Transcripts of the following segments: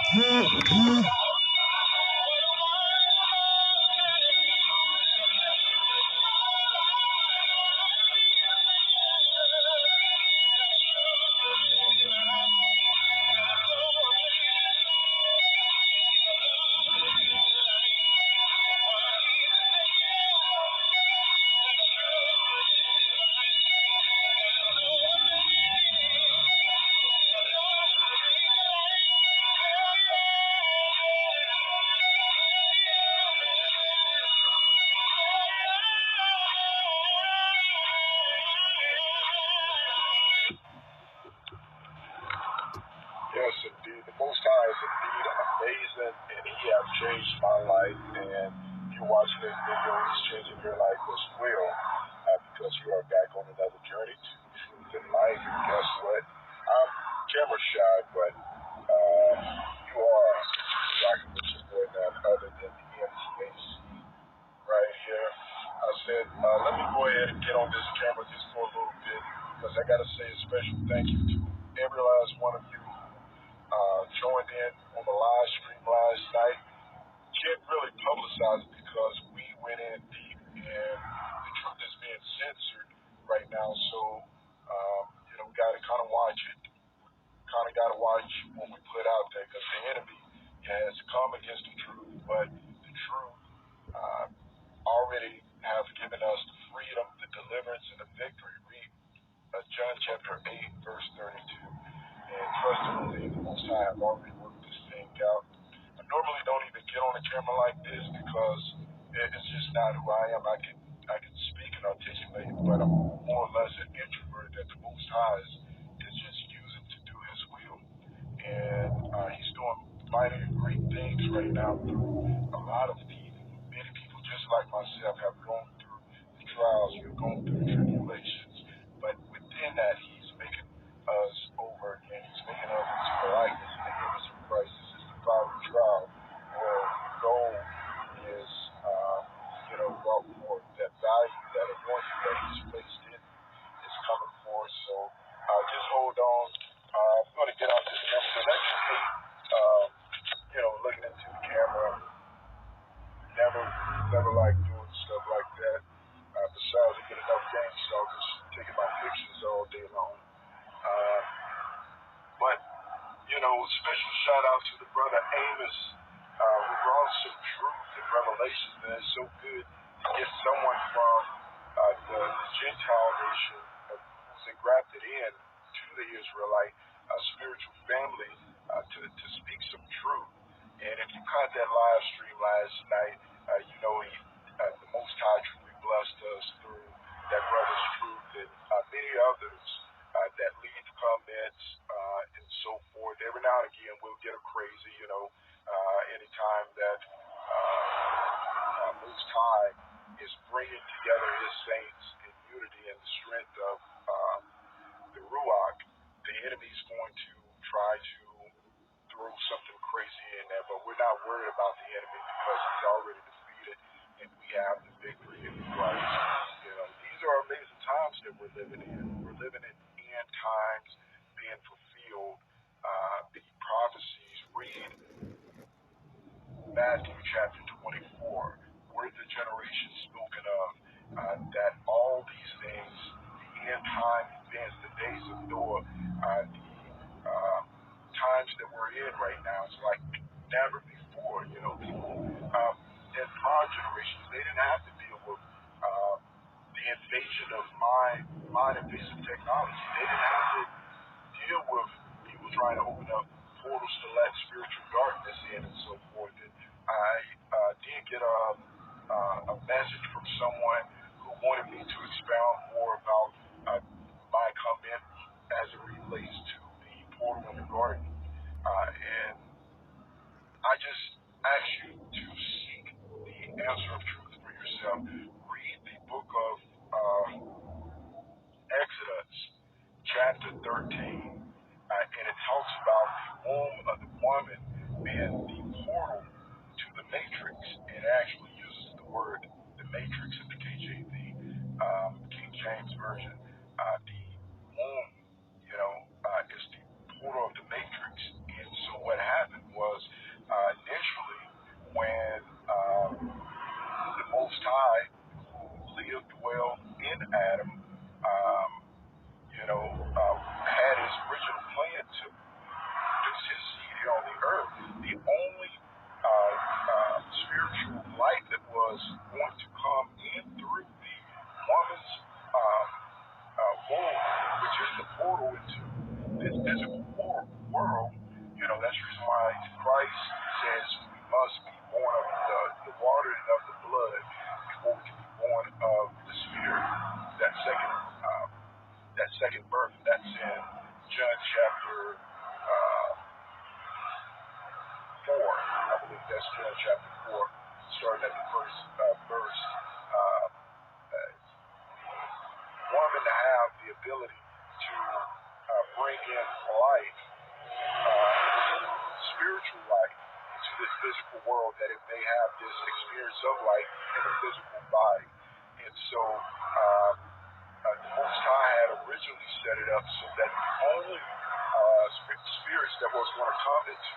Yes, indeed. The Most High is indeed amazing, and He has changed my life. And if you're watching this video, He's changing your life as well, because you are back on another journey to truth and life. And guess what? I'm camera shy, but you are rocking with your boy, none other than the MTAC right here. I said, let me go ahead and get on this camera just for a little bit, because I got to say a special thank you to every last one of you joined in on the live stream last night. Can't really publicize it because we went in deep and the truth is being censored right now. So, we got to kind of watch it. Kind of got to watch what we put out there, because the enemy has come against the truth, but the truth already have given us the freedom, the deliverance, and the victory. Read John chapter 8, verse 32. And trust and believe the Most High have already worked this thing out. I normally don't even get on a camera like this because it's just not who I am. I can speak and articulate, but I'm more or less an introvert that the Most High is just using to do His will. And He's doing mighty great things right now through a lot of many people just like myself have gone through the trials, you've gone through the tribulations, but within that He's making us over again. He's making us into the likeness and the image of Christ. This is the fiery trial where gold is, brought forth. That value, that anointing that He's placed in is coming forth. So just hold on. I'm going to get off this camera because I just hate, looking into the camera. Never like doing stuff like that. Besides, I get enough gangstalkers taking my pictures all day long. But, special shout out to the brother Amos, who brought some truth and revelation. Man, it's so good to get someone from the Gentile nation who's engrafted in to the Israelite spiritual family to speak some truth. And if you caught that live stream last night, the Most High truly blessed us through that brother's truth and many others that leave comments and so forth. Every now and again, we'll get a crazy, anytime that Most High is bringing together His saints in unity and the strength of the Ruach, the enemy's going to try to throw something crazy in there, but we're not worried about the enemy because he's already defeated and we have the victory in Christ. These are amazing times that we're living in. We're living in end times being fulfilled. The prophecies, read Matthew chapter 24, where the generation spoken of, that all these things, the end time events, the days of Noah, the times that we're in right now, it's like never before. People in our generations, they didn't have to deal with the invasion of mind invasive technology. They didn't have to deal with people trying to open up portals to let spiritual darkness in and so forth. And I did get a message from someone who wanted me to expound more about my comment as it relates to the portal in the garden. And I just ask you to seek the answer of truth for yourself. Read the book of Exodus, chapter 13, and it talks about the womb of the woman being the portal to the matrix. It actually uses the word the matrix in the KJV, King James Version. The womb, is the portal of the matrix. And so what happened was That's the reason why Christ says we must be born of the water and of the blood before we can be born of the Spirit. That second birth. That's in John chapter 4. I believe that's John chapter 4, starting at the first verse. Woman to have the ability to bring in life, spiritual life, into this physical world, that it may have this experience of life in the physical body. And so the Most High had originally set it up so that the only spirits that was going to come into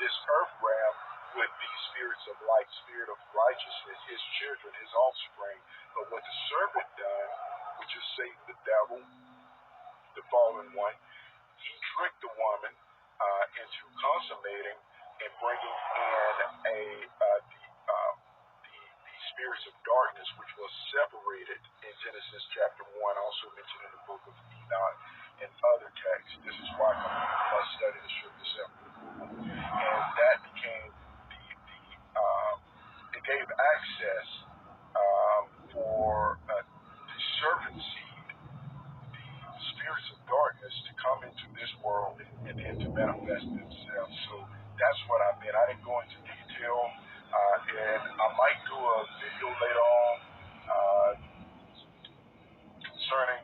this earth realm would be spirits of light, spirit of righteousness, his children, his offspring. But what the serpent done, which is Satan, the devil, the fallen one, he tricked the woman into consummating and bringing in the spirits of darkness, which was separated in Genesis chapter 1, also mentioned in the book of Enoch and other texts. This is why we must study to show yourself approval. And that became it gave access for the serpent seed, the spirits of darkness, to come into this world and then to manifest themselves. So that's what I meant. I didn't go into detail, and I might do a video later on concerning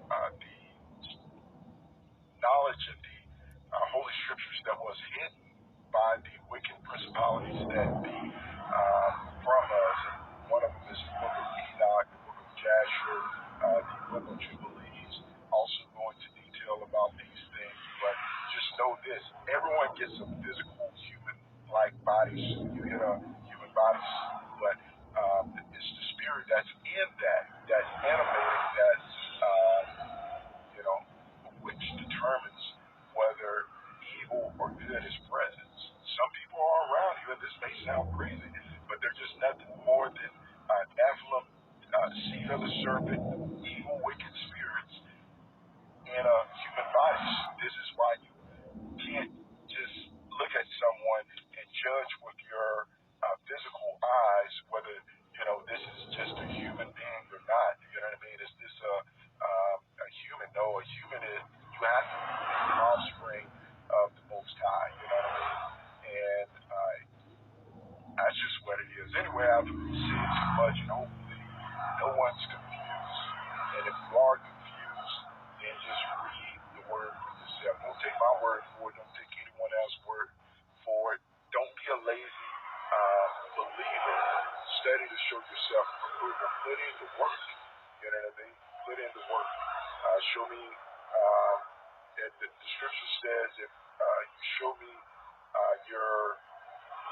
the knowledge of the Holy Scriptures that was hidden by the wicked principalities that be from us. And one of them is the book of Enoch, the book of Jasher, the book of Jubilees. Also go into detail about these things, but just know this: everyone gets a physical human-like body. You get a human body, but it's the spirit that's in that's animating that, which determines whether evil or good is present. Some people are around you, and this may sound crazy, but they're just nothing more than Nephilim, seed of the serpent, evil, wicked spirits in a human body. This is why you can't just look at someone and judge with your physical eyes whether this is just a human being or not. You know what I mean? Is this a human? No, a human is, you have to be the offspring of the Most High. You know what I mean? And that's just what it is. Anyway, I've said too much, and hopefully no one's confused. And if you are confused, then just read the word for yourself. Don't take my word for it. Don't take anyone else's word for it. Don't be a lazy believer. Study to show yourself approval. Put in the work. You know what I mean? Put in the work. Show me, the scripture says, if you show me your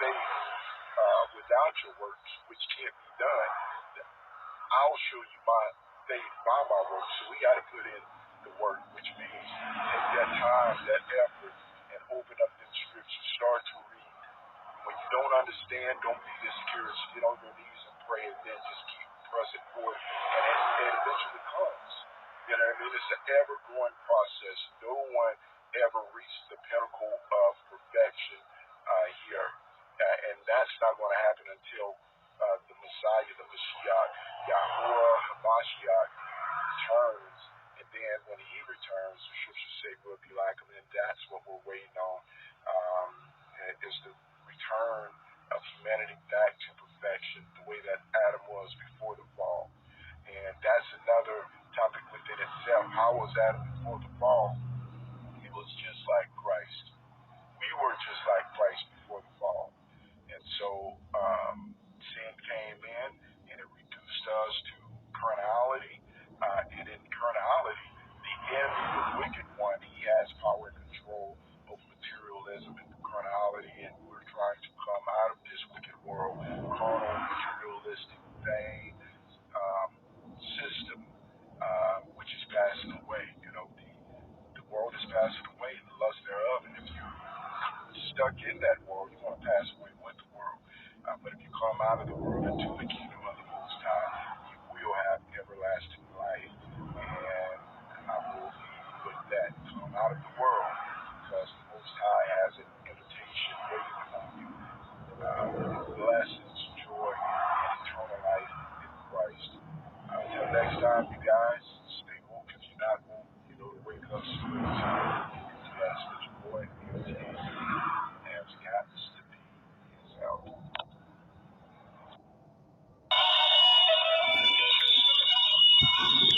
faith without your works, which can't be done, I'll show you my faith by my works. So we got to put in the work, which means take that time, that effort, and open up them scriptures. Start to read. When you don't understand, don't be discouraged. Get on your knees and pray, and then just keep pressing forward. And it eventually comes. You know what I mean? It's an ever-growing process. No one ever reached the pinnacle of perfection here. And that's not going to happen until the Messiah, the Mashiach, Yahuwah HaMashiach, returns. And then when he returns, the scriptures say we'll be like him. And that's what we're waiting on, is the return of humanity back to perfection, the way that Adam was before the fall. And that's another topic within itself. How was Adam